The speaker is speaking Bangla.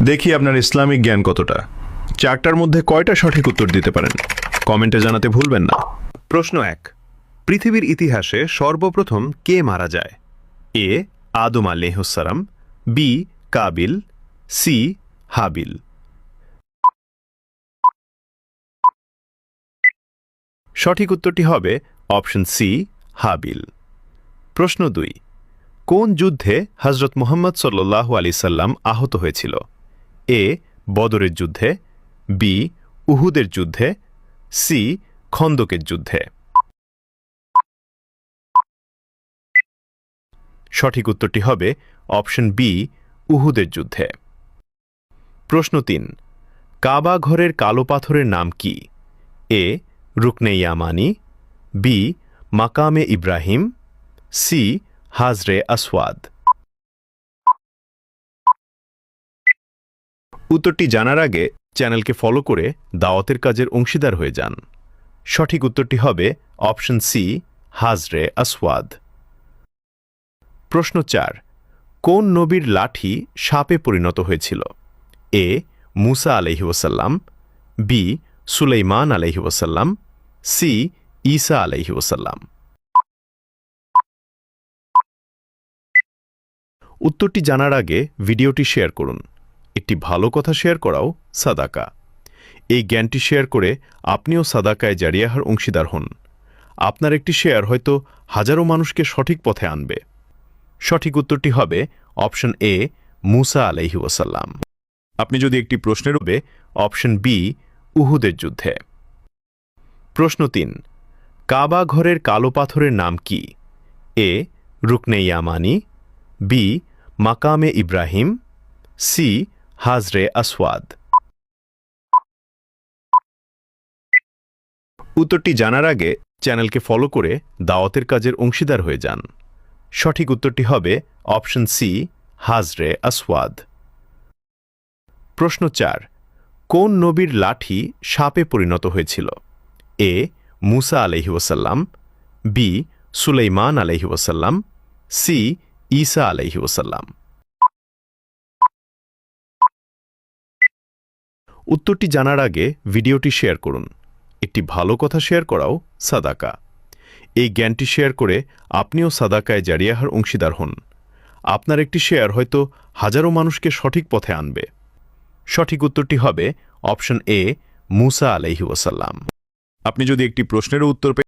দেখি আপনার ইসলামিক জ্ঞান কতটা। চারটার মধ্যে কয়টা সঠিক উত্তর দিতে পারেন কমেন্টে জানাতে ভুলবেন না। প্রশ্ন 1, পৃথিবীর ইতিহাসে সর্বপ্রথম কে মারা যায়? এ আদম আলাইহিসসালাম, বি কাবিল, সি হাবিল। সঠিক উত্তরটি হবে অপশন সি হাবিল। প্রশ্ন 2, কোন যুদ্ধে হযরত মুহাম্মদ সাল্লাল্লাহু আলাইহি সাল্লাম আহত হয়েছিল? এ বদরের যুদ্ধে, বি উহুদের যুদ্ধে, সি খন্দকের যুদ্ধে। সঠিক উত্তরটি হবে অপশন বি উহুদের যুদ্ধে। প্রশ্ন 3, কাবা ঘরের কালো পাথরের নাম কি? এ রুকনে ইয়ামানি, বি মাকামে ইব্রাহিম, সি হাজরে আসওয়াদ। উত্তরটি জানার আগে চ্যানেলকে ফলো করে দাওয়াতের কাজের অংশীদার হয়ে যান। সঠিক উত্তরটি হবে অপশন সি হাজরে আসওয়াদ। প্রশ্ন 4, কোন নবীর লাঠি সাপে পরিণত হয়েছিল? এ মুসা আলাইহি ওয়াসাল্লাম, বি সুলাইমান আলাইহি ওয়াসাল্লাম, সি ঈসা আলাইহি ওয়াসাল্লাম। উত্তরটি জানার আগে ভিডিওটি শেয়ার করুন। একটি ভালো কথা শেয়ার করাও সাদাকা। এই জ্ঞানটি শেয়ার করে আপনিও সাদাকায় জারিয়াহার অংশীদার হন। আপনার একটি শেয়ার হয়তো হাজারো মানুষকে সঠিক পথে আনবে। সঠিক উত্তরটি হবে অপশন এ মুসা আলাইহি ওয়াসাল্লাম। আপনি যদি একটি প্রশ্নের হবে অপশন বি উহুদের যুদ্ধে। প্রশ্ন 3, কাবা ঘরের কালো পাথরের নাম কি? এ রুকনে ইয়ামানি, বি মাকামে ইব্রাহিম, সি হাজরে আসওয়াদ। উত্তরটি জানার আগে চ্যানেলকে ফলো করে দাওয়াতের কাজের অংশীদার হয়ে যান। সঠিক উত্তরটি হবে অপশন সি হাজরে আসওয়াদ। প্রশ্ন 4, কোন নবীর লাঠি সাপে পরিণত হয়েছিল? এ মুসা আলাইহি ওয়াসাল্লাম, বি সুলাইমান আলাইহি ওয়াসাল্লাম, সি ঈসা আলাইহি ওয়াসাল্লাম। উত্তরটি জানার আগে ভিডিওটি শেয়ার করুন। একটি ভালো কথা শেয়ার করাও সাদাকা। এই জ্ঞানটি শেয়ার করে আপনিও সাদাকায় জারিয়াহার অংশীদার হন। আপনার একটি শেয়ার হয়তো হাজারো মানুষকে সঠিক পথে আনবে। সঠিক উত্তরটি হবে অপশন এ মুসা আলাইহি ওয়াসাল্লাম। আপনি যদি একটি প্রশ্নেরও উত্তর